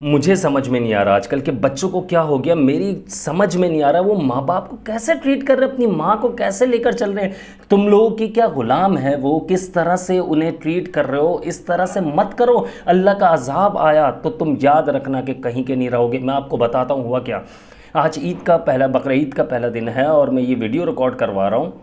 मुझे समझ में नहीं आ रहा आजकल के बच्चों को क्या हो गया। मेरी समझ में नहीं आ रहा वो माँ बाप को कैसे ट्रीट कर रहे हैं, अपनी माँ को कैसे लेकर चल रहे हैं। तुम लोगों की क्या गुलाम है वो, किस तरह से उन्हें ट्रीट कर रहे हो। इस तरह से मत करो, अल्लाह का अजाब आया तो तुम याद रखना कि कहीं के नहीं रहोगे। मैं आपको बताता हूँ हुआ क्या। आज ईद का पहला, बकरा ईद का पहला दिन है और मैं ये वीडियो रिकॉर्ड करवा रहा हूँ।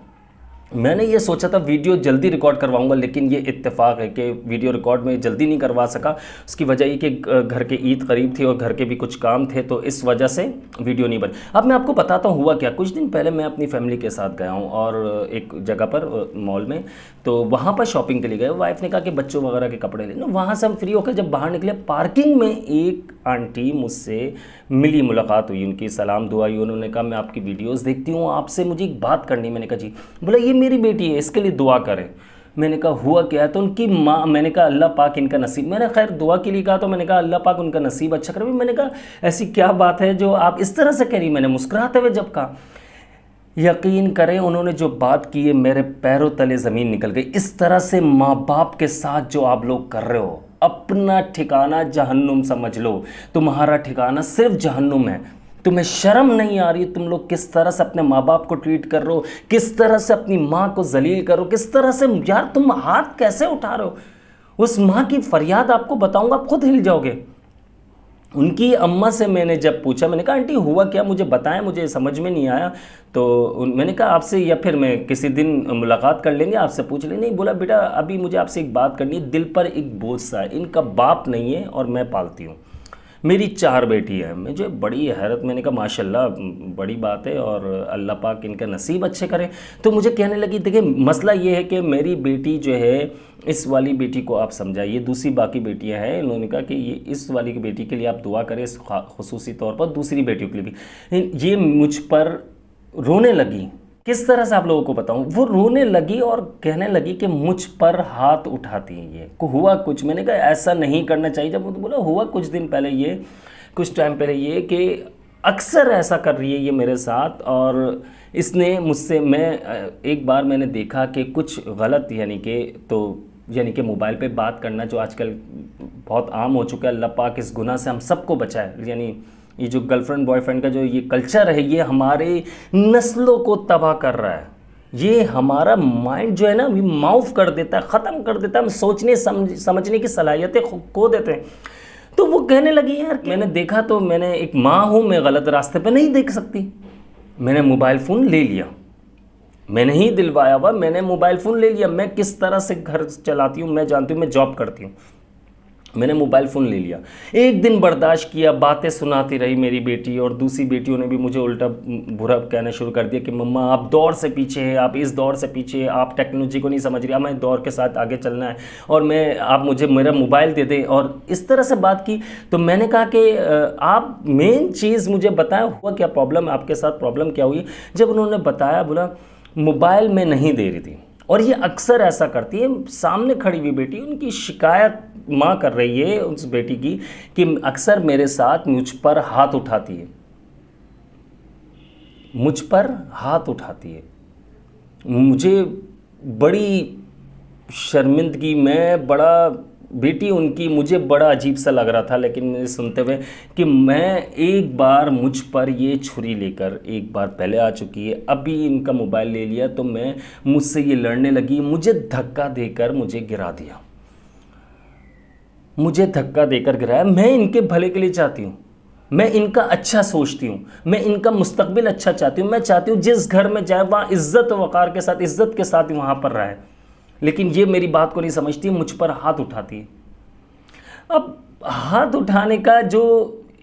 मैंने ये सोचा था वीडियो जल्दी रिकॉर्ड करवाऊंगा, लेकिन ये इत्तेफाक है कि वीडियो रिकॉर्ड में जल्दी नहीं करवा सका। उसकी वजह ये कि घर के ईद करीब थी और घर के भी कुछ काम थे, तो इस वजह से वीडियो नहीं बनी। अब मैं आपको बताता हूँ हुआ क्या। कुछ दिन पहले मैं अपनी फैमिली के साथ गया हूँ और एक जगह पर मॉल में, तो वहाँ पर शॉपिंग के लिए गए। वाइफ ने कहा कि बच्चों वगैरह के कपड़े लेना। वहाँ से हम फ्री होकर जब बाहर निकले, पार्किंग में एक आंटी मुझसे मिली, मुलाकात हुई, उनकी सलाम दुआ हुई। उन्होंने कहा मैं आपकी वीडियोस देखती हूँ, आपसे मुझे एक बात करनी। मैंने कहा जी। बोला ये मेरी बेटी है, इसके लिए दुआ करें। मैंने कहा हुआ क्या है, तो उनकी माँ, मैंने कहा अल्लाह पाक इनका नसीब, मैंने खैर दुआ के लिए कहा, तो मैंने कहा अल्लाह पाक उनका नसीब अच्छा करे। मैंने कहा ऐसी क्या बात है जो आप इस तरह से कह रही। मैंने मुस्कुराते हुए जब कहा, यकीन करें उन्होंने जो बात की है मेरे पैरों तले ज़मीन निकल गई। इस तरह से माँ बाप के साथ जो आप लोग कर रहे हो, अपना ठिकाना जहन्नुम समझ लो। तुम्हारा ठिकाना सिर्फ जहन्नुम है। तुम्हें शर्म नहीं आ रही तुम लोग किस तरह से अपने माँ बाप को ट्रीट कर रहे हो, किस तरह से अपनी माँ को जलील करो, किस तरह से। यार तुम हाथ कैसे उठा रहे हो। उस माँ की फरियाद आपको बताऊंगा, आप खुद हिल जाओगे। उनकी अम्मा से मैंने जब पूछा, मैंने कहा आंटी हुआ क्या, मुझे बताएं, मुझे समझ में नहीं आया। तो मैंने कहा आपसे, या फिर मैं किसी दिन मुलाकात कर लेंगे, आपसे पूछ लेंगे। नहीं, बोला बेटा अभी मुझे आपसे एक बात करनी है, दिल पर एक बोझ सा है। इनका बाप नहीं है और मैं पालती हूँ, मेरी 4 बेटी है। मुझे बड़ी हैरत, मैंने कहा माशाल्लाह बड़ी बात है और अल्लाह पाक इनका नसीब अच्छे करे। तो मुझे कहने लगी देखिए मसला ये है कि मेरी बेटी जो है, इस वाली बेटी को आप समझाइए, दूसरी बाकी बेटियां हैं। उन्होंने कहा कि ये इस वाली की बेटी के लिए आप दुआ करें, खुसूसी तौर पर दूसरी बेटियों के लिए भी। ये मुझ पर रोने लगी। किस तरह से आप लोगों को बताऊं, वो रोने लगी और कहने लगी कि मुझ पर हाथ उठाती हैं। ये को हुआ कुछ, मैंने कहा ऐसा नहीं करना चाहिए। जब वो तो बोला हुआ कुछ दिन पहले, ये कुछ टाइम पहले ये कि अक्सर ऐसा कर रही है ये मेरे साथ। और इसने मुझसे, मैं एक बार मैंने देखा कि कुछ गलत यानी कि मोबाइल पे बात करना जो आजकल बहुत आम हो चुका है। अल्लाह पाक इस गुनाह से हम सबको बचाए। यानी ये जो गर्लफ्रेंड बॉयफ्रेंड का जो ये कल्चर है, ये हमारे नस्लों को तबाह कर रहा है। ये हमारा माइंड जो है ना, ये माउफ कर देता है, ख़त्म कर देता है। हम सोचने समझने की सलाहियतें खो देते हैं। तो वो कहने लगी यार, मैंने देखा तो मैंने एक माँ हूँ, मैं गलत रास्ते पे नहीं देख सकती। मैंने मोबाइल फ़ोन ले लिया, मैंने ही दिलवाया हुआ, मैंने मोबाइल फ़ोन ले लिया। मैं किस तरह से घर चलाती हूँ मैं जानती हूँ, मैं जॉब करती हूँ। मैंने मोबाइल फ़ोन ले लिया, एक दिन बर्दाश्त किया, बातें सुनाती रही मेरी बेटी। और दूसरी बेटियों ने भी मुझे उल्टा बुरा कहना शुरू कर दिया कि मम्मा आप दौर से पीछे हैं, आप इस दौर से पीछे हैं, आप टेक्नोलॉजी को नहीं समझ रही, हमें दौर के साथ आगे चलना है और आप मुझे मेरा मोबाइल दे दें। और इस तरह से बात की। तो मैंने कहा कि आप मेन चीज़ मुझे बताएं, हुआ क्या, प्रॉब्लम आपके साथ प्रॉब्लम क्या हुई। जब उन्होंने बताया, बोला मोबाइल में नहीं दे रही थी। और ये अक्सर ऐसा करती है। सामने खड़ी हुई बेटी, उनकी शिकायत माँ कर रही है उस बेटी की कि अक्सर मेरे साथ मुझ पर हाथ उठाती है, मुझ पर हाथ उठाती है। मुझे बड़ी शर्मिंदगी, मैं बड़ा, बेटी उनकी, मुझे बड़ा अजीब सा लग रहा था। लेकिन मुझे सुनते हुए कि मैं एक बार मुझ पर ये छुरी लेकर एक बार पहले आ चुकी है, अभी इनका मोबाइल ले लिया तो मुझसे ये लड़ने लगी, मुझे धक्का देकर मुझे गिरा दिया, मुझे धक्का देकर गिराया। मैं इनके भले के लिए चाहती हूँ, मैं इनका अच्छा सोचती हूँ, मैं इनका मुस्तकबिल अच्छा चाहती हूँ। मैं चाहती हूँ जिस घर में जाए वहाँ इज़्ज़त वक़ार के साथ, इज़्ज़त के साथ वहाँ पर रहे। लेकिन ये मेरी बात को नहीं समझती, मुझ पर हाथ उठाती है। अब हाथ उठाने का जो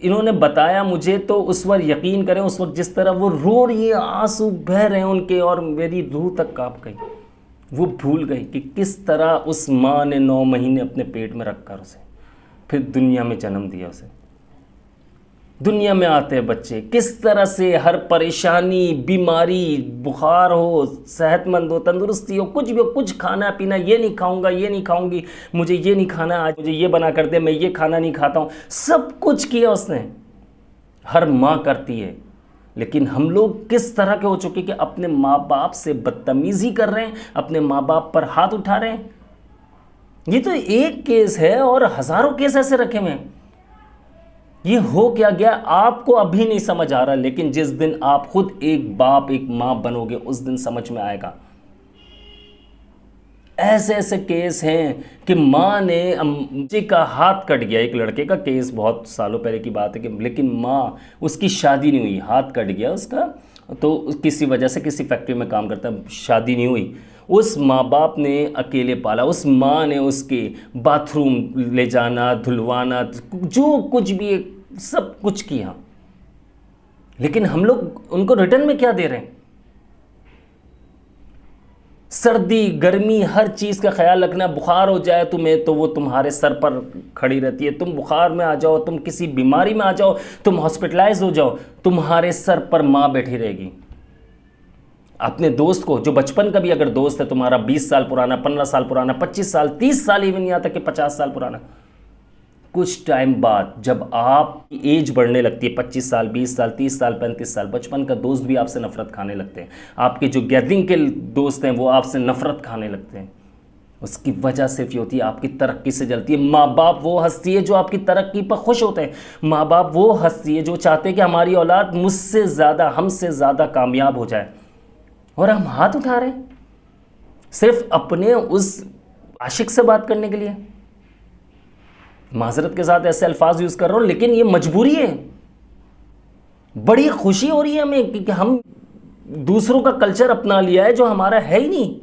इन्होंने बताया मुझे, तो उस वक्त यकीन करें, उस वक्त जिस तरह वो रो रही है, आंसू बह रहे हैं उनके, और मेरी रूह तक कांप गई। वो भूल गई कि किस तरह उस माँ ने 9 महीने अपने पेट में रखकर उसे फिर दुनिया में जन्म दिया। उसे दुनिया में आते हैं बच्चे, किस तरह से हर परेशानी, बीमारी, बुखार हो, सेहतमंद हो, तंदुरुस्ती हो, कुछ भी हो, कुछ खाना पीना, ये नहीं खाऊंगा, ये नहीं खाऊंगी, मुझे ये नहीं खाना, आज मुझे ये बना कर दे, मैं ये खाना नहीं खाता हूँ, सब कुछ किया उसने। हर माँ करती है। लेकिन हम लोग किस तरह के हो चुके कि अपने माँ बाप से बदतमीज़ी कर रहे हैं, अपने माँ बाप पर हाथ उठा रहे हैं। ये तो एक केस है और हज़ारों केस ऐसे रखे हुए हैं। ये हो क्या गया आपको अभी नहीं समझ आ रहा, लेकिन जिस दिन आप खुद एक बाप एक माँ बनोगे उस दिन समझ में आएगा। ऐसे ऐसे केस हैं कि माँ ने बच्चे का हाथ कट गया, एक लड़के का केस बहुत सालों पहले की बात है कि, लेकिन माँ उसकी शादी नहीं हुई, हाथ कट गया उसका, तो किसी वजह से किसी फैक्ट्री में काम करता है, शादी नहीं हुई। उस माँ बाप ने अकेले पाला, उस माँ ने उसके बाथरूम ले जाना, धुलवाना, जो कुछ भी सब कुछ किया, लेकिन हम लोग उनको रिटर्न में क्या दे रहे हैं? सर्दी गर्मी हर चीज़ का ख्याल रखना। बुखार हो जाए तुम्हें तो वो तुम्हारे सर पर खड़ी रहती है, तुम बुखार में आ जाओ, तुम किसी बीमारी में आ जाओ, तुम हॉस्पिटलाइज हो जाओ, तुम्हारे सर पर माँ बैठी रहेगी। अपने दोस्त को, जो बचपन का भी अगर दोस्त है तुम्हारा, 20 साल पुराना, 15 साल पुराना, 25 साल, 30 साल, इवन यहाँ तक कि 50 साल पुराना, कुछ टाइम बाद जब आप एज बढ़ने लगती है, 25 साल, 20 साल, 30 साल, 35 साल, बचपन का दोस्त भी आपसे नफरत खाने लगते हैं। आपके जो गैदरिंग के दोस्त हैं वो आपसे नफरत खाने लगते हैं। उसकी वजह सिर्फ ये होती है आपकी तरक्की से जलती है। माँ बाप वो हस्ती है जो आपकी तरक्की पर खुश होते हैं। माँ बाप वो हस्ती है जो चाहते हैं कि हमारी औलाद मुझसे ज़्यादा, हमसे ज़्यादा कामयाब हो जाए, और हम हाथ उठा रहे हैं सिर्फ अपने उस आशिक से बात करने के लिए। माजरत के साथ ऐसे अल्फाज यूज़ कर रहा हूँ, लेकिन ये मजबूरी है। बड़ी खुशी हो रही है हमें कि हम दूसरों का कल्चर अपना लिया है जो हमारा है ही नहीं,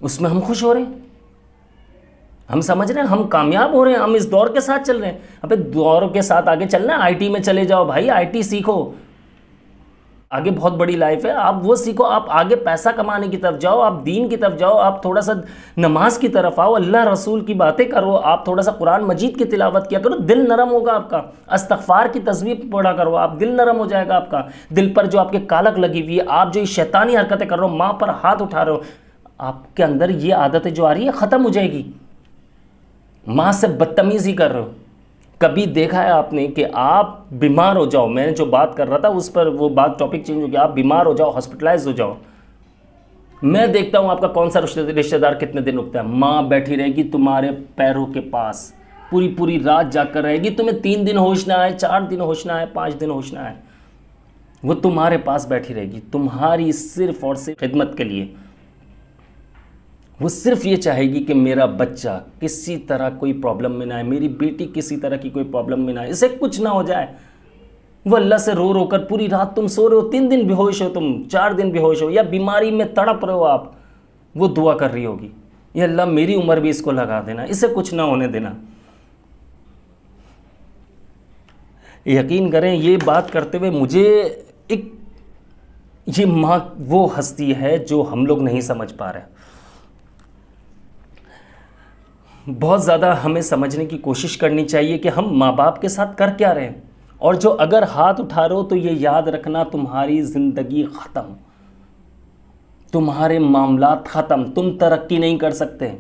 उसमें हम खुश हो रहे हैं। हम समझ रहे हैं हम कामयाब हो रहे हैं, हम इस दौर के साथ चल रहे हैं। अबे दौर के साथ आगे चलना है, आईटी में चले जाओ भाई, आईटी सीखो, आगे बहुत बड़ी लाइफ है, आप वो सीखो, आप आगे पैसा कमाने की तरफ जाओ, आप दीन की तरफ जाओ, आप थोड़ा सा नमाज की तरफ आओ, अल्लाह रसूल की बातें करो, आप थोड़ा सा कुरान मजीद की तिलावत किया करो, दिल नरम होगा आपका। इस्तग़फ़ार की तस्बीह पढ़ा करो, आप दिल नरम हो जाएगा आपका। दिल पर जो आपके कालक लगी हुई है, आप जो शैतानी हरकतें कर रहे हो, माँ पर हाथ उठा रहे हो, आपके अंदर ये आदतें जो आ रही है ख़त्म हो जाएगी। माँ से बदतमीज़ी कर रहे हो। कभी देखा है आपने कि आप बीमार हो जाओ, मैं जो बात कर रहा था उस पर वो बात टॉपिक चेंज हो गया, आप बीमार हो जाओ, हॉस्पिटलाइज हो जाओ, मैं देखता हूँ आपका कौन सा रिश्तेदार कितने दिन रुकता है। माँ बैठी रहेगी तुम्हारे पैरों के पास, पूरी पूरी रात जाकर रहेगी, तुम्हें 3 दिन होश ना आए, 4 दिन होश ना आए, 5 दिन होश ना आए, वो तुम्हारे पास बैठी रहेगी तुम्हारी सिर्फ और सिर्फ खिदमत के लिए। वो सिर्फ ये चाहेगी कि मेरा बच्चा किसी तरह कोई प्रॉब्लम में ना आए, मेरी बेटी किसी तरह की कोई प्रॉब्लम में ना आए, इसे कुछ ना हो जाए। वो अल्लाह से रो रो कर पूरी रात तुम सो रहे हो, 3 दिन बेहोश हो तुम, 4 दिन बेहोश हो, या बीमारी में तड़प रहे हो आप, वो दुआ कर रही होगी, ये अल्लाह मेरी उम्र भी इसको लगा देना, इसे कुछ ना होने देना। यकीन करें ये बात करते हुए मुझे ये माँ वो हस्ती है जो हम लोग नहीं समझ पा रहे। बहुत ज़्यादा हमें समझने की कोशिश करनी चाहिए कि हम माँ बाप के साथ कर क्या रहे हैं, और जो अगर हाथ उठा रहे हो तो ये याद रखना तुम्हारी ज़िंदगी ख़त्म, तुम्हारे मामलात ख़त्म, तुम तरक्की नहीं कर सकते।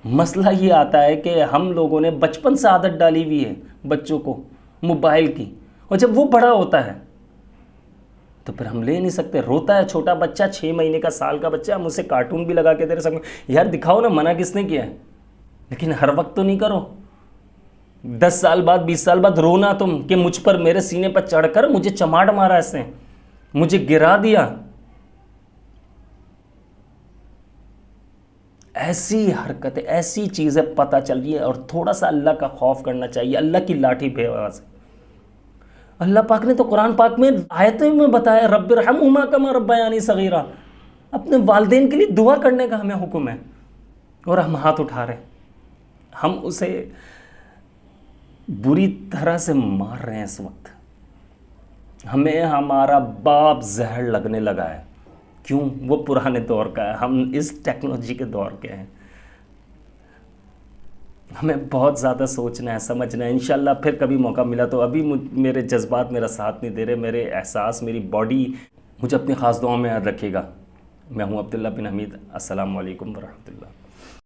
मसला ये आता है कि हम लोगों ने बचपन से आदत डाली हुई है बच्चों को मोबाइल की, और जब वो बड़ा होता है तो फिर हम ले नहीं सकते। रोता है छोटा बच्चा, 6 महीने का, साल का बच्चा, हम उसे कार्टून भी लगा के दे रहे सकते, यार दिखाओ ना, मना किसने किया है, लेकिन हर वक्त तो नहीं करो। 10 साल बाद, 20 साल बाद रोना तुम कि मुझ पर, मेरे सीने पर चढ़कर मुझे चमाट मारा, इसने मुझे गिरा दिया। ऐसी हरकतें, ऐसी चीज़ें पता चल रही है, और थोड़ा सा अल्लाह का खौफ करना चाहिए। अल्लाह की लाठी बेआवाज़ है। अल्लाह पाक ने तो कुरान पाक में आयतों में बताया, रब्बिरहम्हुमा कमा रब्बयानी सगीरा, अपने वालिदैन के लिए दुआ करने का हमें हुक्म है, और हम हाथ उठा रहे हैं, हम उसे बुरी तरह से मार रहे हैं। इस वक्त हमें हमारा बाप जहर लगने लगा है। क्यों? वो पुराने दौर का है, हम इस टेक्नोलॉजी के दौर के हैं। हमें बहुत ज़्यादा सोचना है, समझना है। इंशाल्लाह फिर कभी मौका मिला तो, अभी मेरे जज्बात मेरा साथ नहीं दे रहे, मेरे एहसास, मेरी बॉडी, मुझे अपनी ख़ास दुआओं में याद रखिएगा। मैं हूँ अब्दुल्ला बिन हमीद। अस्सलाम वालेकुम वरहमतुल्लाह।